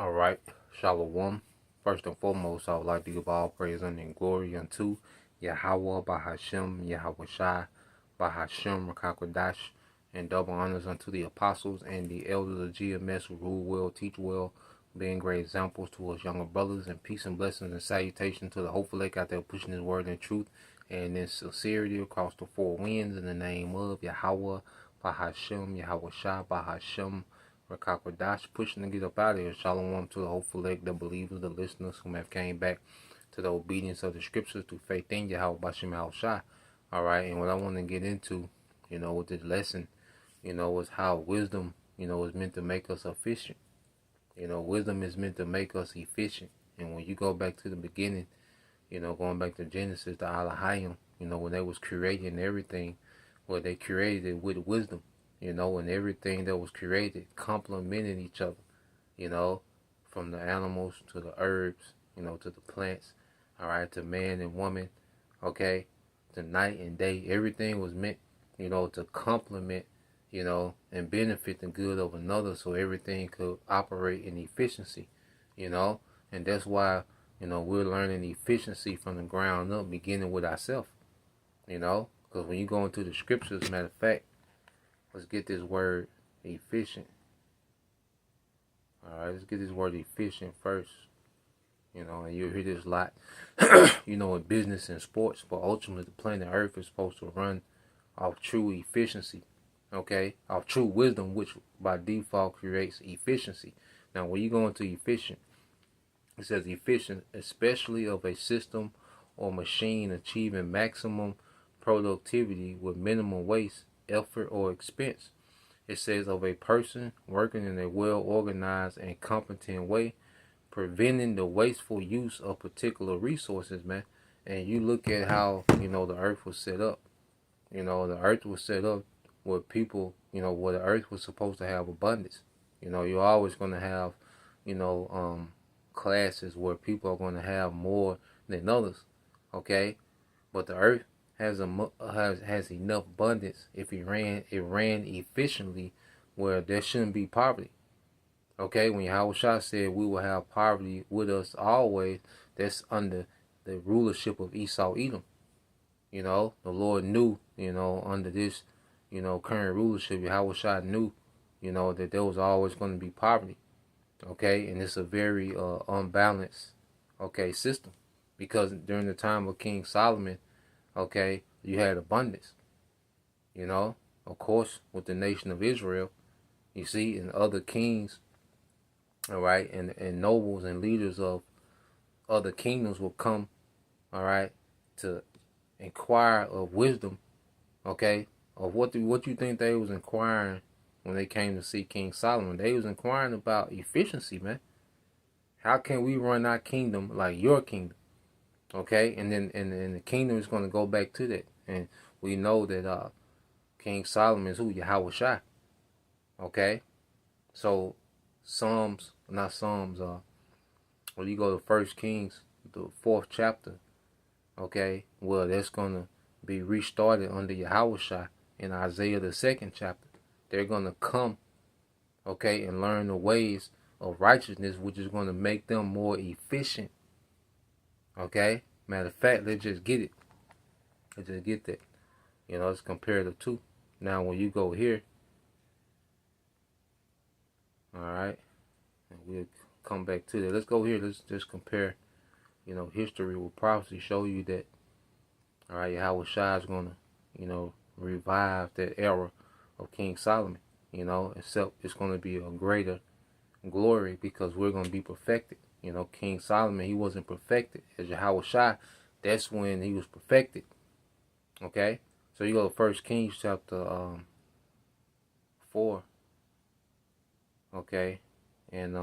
All right, Shalom. First and foremost, I would like to give all praise and glory unto Yahweh Bahashem, Yahweh Shai, Bahashem Rakakwadash, and double honors unto the apostles and the elders of GMS who rule well, teach well, being great examples to us younger brothers, and peace and blessings and salutation to the hopeful lake out there pushing his word in truth and in sincerity across the four winds in the name of Yahweh Bahashem, Yahweh Shai, Bahashem Rakakwadash, pushing to get up out of here. Shalom to the hopeful leg, the believers, the listeners who have came back to the obedience of the scriptures through faith in Yahweh Bashim Al Shai. All right, and what I want to get into, with this lesson, is how wisdom, is meant to make us efficient. Wisdom is meant to make us efficient. And when you go back to the beginning, going back to Genesis, the Alahayim, when they was creating everything, well, they created it with wisdom. And everything that was created complemented each other, from the animals to the herbs, to the plants, all right, to man and woman, okay, to night and day. Everything was meant, to complement, and benefit the good of another so everything could operate in efficiency, and that's why, we're learning efficiency from the ground up, beginning with ourselves, because when you go into the scriptures, matter of fact, let's get this word efficient. All right, let's get this word efficient first. And you'll hear this a lot, in business and sports. But ultimately, the planet Earth is supposed to run off true efficiency, okay? Off true wisdom, which by default creates efficiency. Now, when you go into efficient, it says efficient, especially of a system or machine achieving maximum productivity with minimum waste, effort, or expense. It says of a person working in a well-organized and competent way, preventing the wasteful use of particular resources, man. And you look at how, the earth was set up. The earth was set up where people, where the earth was supposed to have abundance. You're always going to have, classes where people are going to have more than others, okay? But the earth has enough abundance if it ran efficiently where there shouldn't be poverty. Okay, when Yahweh Shah said we will have poverty with us always, that's under the rulership of Esau Edom. The Lord knew, under this, current rulership, Yahweh Shah knew, that there was always going to be poverty. Okay, and it's a very unbalanced, system. Because during the time of King Solomon, okay, you had abundance, of course, with the nation of Israel, you see, and other kings, all right, and nobles and leaders of other kingdoms will come, all right, to inquire of wisdom, okay, of what you think they was inquiring when they came to see King Solomon. They was inquiring about efficiency, man. How can we run our kingdom like your kingdom? Okay, and then and the kingdom is going to go back to that. And we know that King Solomon is who? Yahweh Shai. Okay, so when you go to 1 Kings, the 4th chapter, okay, well, that's going to be restarted under Yahweh Shai in Isaiah, the 2nd chapter. They're going to come, okay, and learn the ways of righteousness, which is going to make them more efficient. Okay? Matter of fact, let's just get it. Let's just get that. It's comparative too. Now, when you go here, all right, and we'll come back to that. Let's go here. Let's just compare, history with prophecy. Show you that, all right, Yahweh Shai is going to, revive that era of King Solomon, except it's going to be a greater glory because we're going to be perfected. King Solomon, he wasn't perfected. As Yahweh Shai, that's when he was perfected. Okay? So you go to 1 Kings chapter 4. Okay? And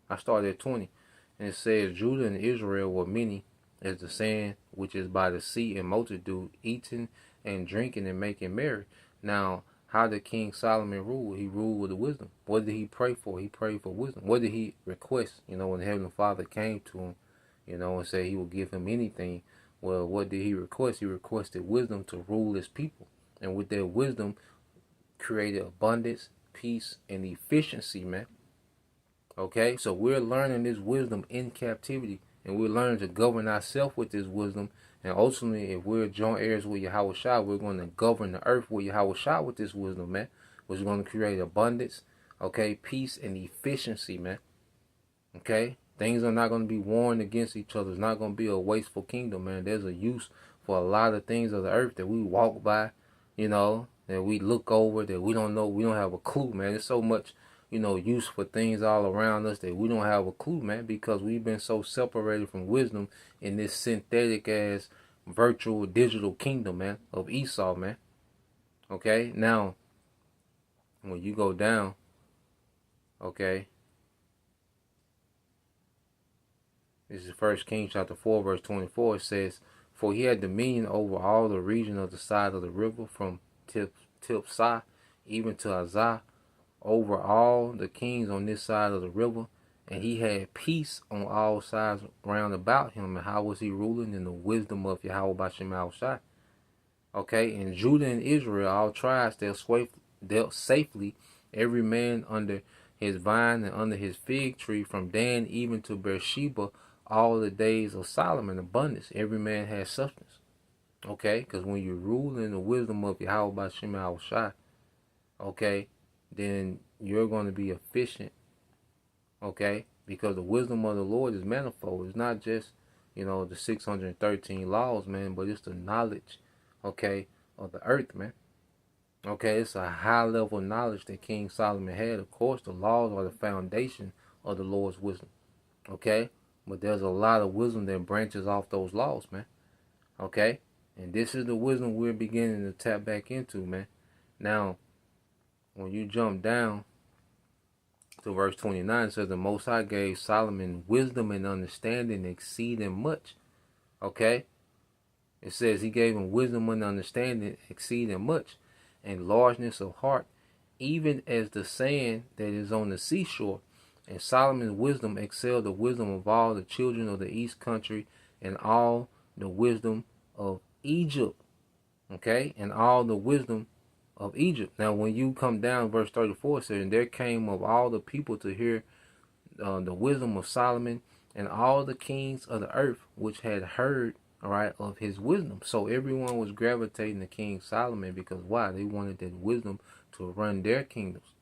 I started at 20. And it says, Judah and Israel were many as the sand which is by the sea in multitude, eating and drinking and making merry. Now, how did King Solomon rule? He ruled with wisdom. What did he pray for? He prayed for wisdom. What did he request? When the Heavenly Father came to him, and said he would give him anything. Well, what did he request? He requested wisdom to rule his people. And with that wisdom, created abundance, peace, and efficiency, man. Okay, so we're learning this wisdom in captivity, and we're learning to govern ourselves with this wisdom. And ultimately, if we're joint heirs with Yahweh Shah, we're going to govern the earth with Yahweh Shah with this wisdom, man. Which is going to create abundance, okay, peace and efficiency, man. Okay, things are not going to be warring against each other. It's not going to be a wasteful kingdom, man. There's a use for a lot of things of the earth that we walk by, that we look over, that we don't know, we don't have a clue, man. There's so much, use for things all around us that we don't have a clue, man, because we've been so separated from wisdom in this synthetic ass virtual digital kingdom, man, of Esau, man. Okay, now when you go down, okay, this is 1 Kings chapter 4, verse 24. It says, "For he had dominion over all the region of the side of the river, from Tiphsah even to Azah, over all the kings on this side of the river. And he had peace on all sides round about him." And how was he ruling? In the wisdom of Yahweh Bashem Shai. Okay, and Judah and Israel, all tribes, dealt safely, every man under his vine and under his fig tree, from Dan even to Beersheba, all the days of Solomon, abundance. Every man had substance. Okay, because when you rule in the wisdom of Yahweh Bashem Shai, okay, then you're going to be efficient. Okay, because the wisdom of the Lord is manifold. It's not just, the 613 laws, man, but it's the knowledge, okay, of the earth, man. Okay, it's a high level of knowledge that King Solomon had. Of course, the laws are the foundation of the Lord's wisdom. Okay, but there's a lot of wisdom that branches off those laws, man. Okay, and this is the wisdom we're beginning to tap back into, man. Now, when you jump down to verse 29, it says, "The Most High gave Solomon wisdom and understanding exceeding much." Okay, it says he gave him wisdom and understanding exceeding much, and largeness of heart, even as the sand that is on the seashore. And Solomon's wisdom excelled the wisdom of all the children of the east country, and all the wisdom of Egypt. Okay, and all the wisdom of Egypt. Now, when you come down, verse 34 says, "And there came of all the people to hear the wisdom of Solomon, and all the kings of the earth which had heard, all right, of his wisdom." So everyone was gravitating to King Solomon because why? They wanted that wisdom to run their kingdoms,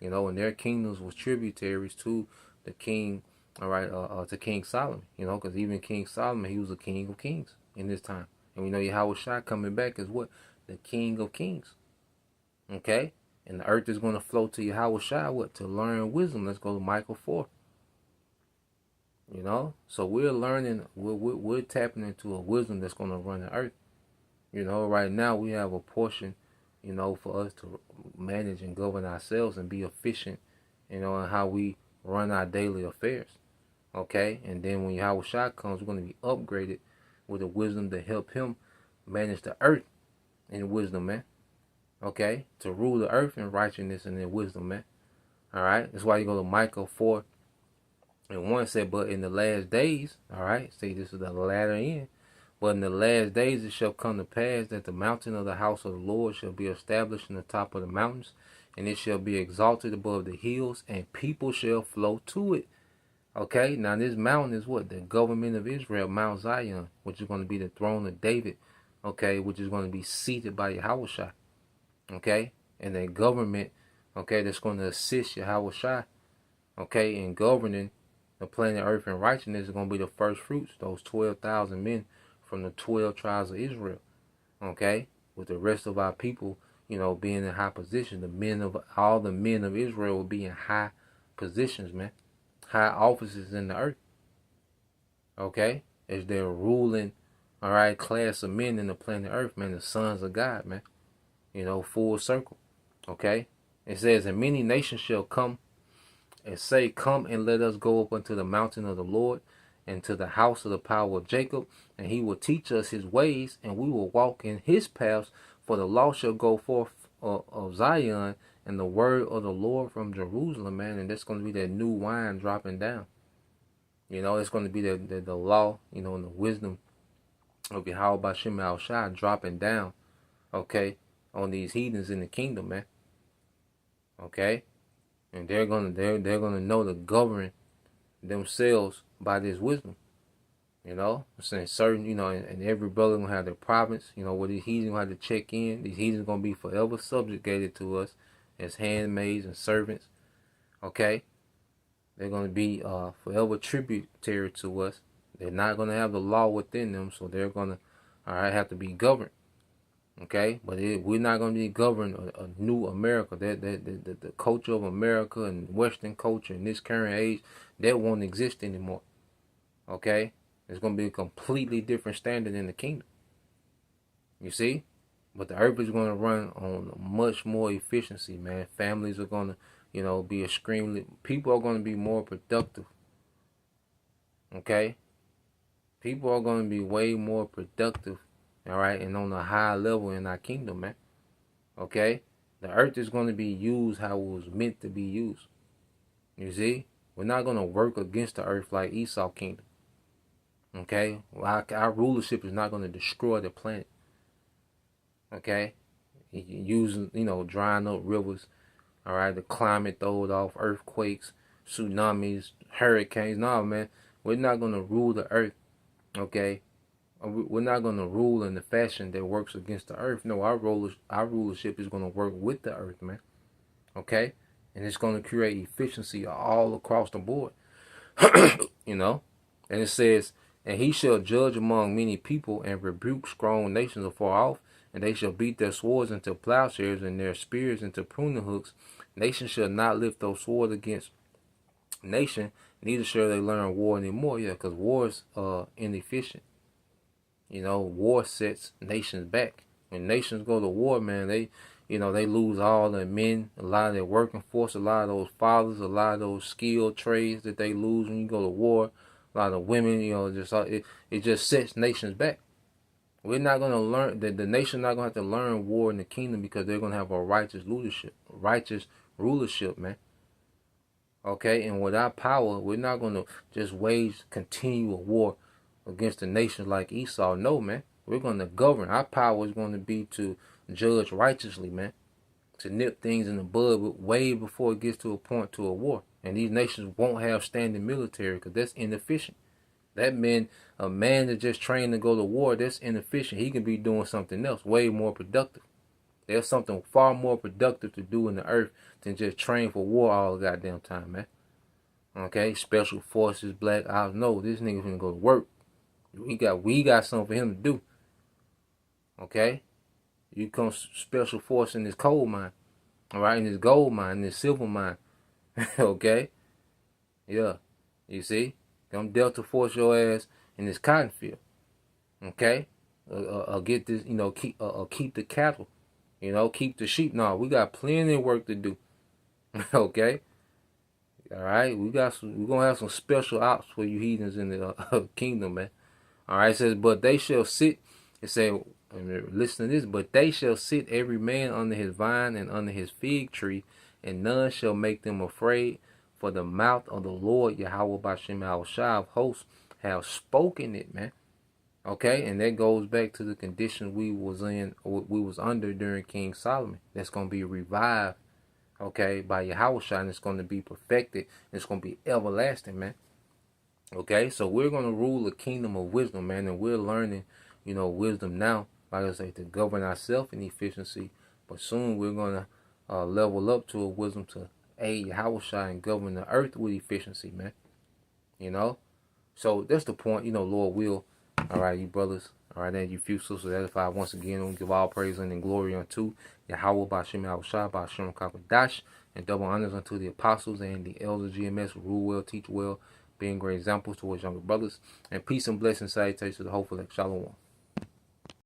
and their kingdoms was tributaries to the king, all right, to King Solomon, because even King Solomon, he was a king of kings in this time. And we know Yahweh Shai coming back is what? The king of kings. Okay? And the earth is going to flow to Yahweh Shai, what? To learn wisdom. Let's go to Micah 4. So we're learning, we're tapping into a wisdom that's going to run the earth. Right now we have a portion, for us to manage and govern ourselves and be efficient, in how we run our daily affairs. Okay? And then when Yahweh Shai comes, we're going to be upgraded with the wisdom to help him manage the earth in wisdom, man. Okay? To rule the earth in righteousness and in wisdom, man. Alright? That's why you go to Micah 4. And 1 said, "But in the last days," all right, see, this is the latter end. "But in the last days it shall come to pass that the mountain of the house of the Lord shall be established in the top of the mountains, and it shall be exalted above the hills, and people shall flow to it." Okay, now this mountain is what? The government of Israel, Mount Zion, which is going to be the throne of David, okay, which is going to be seated by Yahweh Shai. Okay, and a government, okay, that's going to assist Yahweh Shai, okay, in governing the planet earth in righteousness is going to be the first fruits, those 12,000 men from the 12 tribes of Israel, okay, with the rest of our people, being in high position. All the men of Israel will be in high positions, man, high offices in the earth, okay, as they're ruling, all right, class of men in the planet earth, man, the sons of God, man, full circle, okay. It says, "And many nations shall come and say, Come and let us go up unto the mountain of the Lord, and to the house of the power of Jacob, and he will teach us his ways, and we will walk in his paths. For the law shall go forth of Zion, and the word of the Lord from Jerusalem," man. And that's going to be that new wine dropping down. It's going to be the law, and the wisdom of Yahweh Bashem Al Shai dropping down, okay, on these heathens in the kingdom, man. Okay? and they're gonna know to govern themselves by this wisdom. You know, I'm saying certain, and every brother gonna have their province. You know, where these heathens gonna have to check in. These heathens gonna be forever subjugated to us as handmaids and servants. Okay, they're gonna be forever tributary to us. They're not gonna have the law within them, so they're gonna, all right, have to be governed. Okay, but we're not gonna be governed a new America. The culture of America and Western culture in this current age, that won't exist anymore. Okay, it's gonna be a completely different standard in the kingdom. You see, but the earth is gonna run on much more efficiency, man. Families are gonna, be extremely. People are gonna be more productive. Okay, people are gonna be way more productive. All right, and on a high level in our kingdom, man. Okay, the earth is gonna be used how it was meant to be used. You see, we're not gonna work against the earth like Esau kingdom. Okay, our rulership is not gonna destroy the planet. Okay, using drying up rivers. All right, the climate throwed off, earthquakes, tsunamis, hurricanes. No, man, we're not gonna rule the earth. Okay, we're not gonna rule in the fashion that works against the earth. No, our rulership is gonna work with the earth, man. Okay, and it's gonna create efficiency all across the board. And it says, and he shall judge among many people and rebuke strong nations afar off, and they shall beat their swords into plowshares and their spears into pruning hooks. Nation shall not lift those swords against nation, neither shall they learn war anymore. Yeah, because war is inefficient. War sets nations back. When nations go to war, man, they lose all their men, a lot of their working force, a lot of those fathers, a lot of those skilled trades that they lose when you go to war. A lot of women, it just sets nations back. We're not gonna learn the nation not gonna have to learn war in the kingdom because they're gonna have a righteous rulership, man. Okay, and without power, we're not gonna just wage continual war against the nations like Esau. No, man. We're gonna govern. Our power is gonna be to judge righteously, man. To nip things in the bud way before it gets to a point to a war. And these nations won't have standing military because that's inefficient. A man that just trained to go to war, that's inefficient. He can be doing something else, way more productive. There's something far more productive to do in the earth than just train for war all the goddamn time, man. Okay, special forces, black ops. No, this nigga finna go to work. We got something for him to do. Okay, you come special force in this coal mine, all right, in this gold mine, in this silver mine. Okay, yeah, you see, come Delta Force your ass in this cotton field. Okay, get this, keep the cattle, keep the sheep. No, we got plenty of work to do. Okay, all right, we're gonna have some special ops for you heathens in the kingdom, man. All right, it says, but they shall sit. It said, listen to this, but they shall sit every man under his vine and under his fig tree, and none shall make them afraid, for the mouth of the Lord Yahweh Bashem Yahushua of hosts have spoken it, man. Okay, and that goes back to the condition we was under during King Solomon. That's gonna be revived, okay, by Yahushua, and it's gonna be perfected. And it's gonna be everlasting, man. Okay, so we're gonna rule a kingdom of wisdom, man, and we're learning, wisdom now. Like I say, to govern ourselves in efficiency, but soon we're gonna level up to a wisdom to aid Yahushua and govern the earth with efficiency, man. So that's the point. Lord will. All right, you brothers. All right, and you few sisters edified once again. We give all praise and glory unto Yahweh Bashem Yahushua Bashem Kakadash, and double honors unto the apostles and the elders GMS who rule well, teach well, being great examples towards younger brothers. And peace and blessing salutations to the hopeful. Shalom.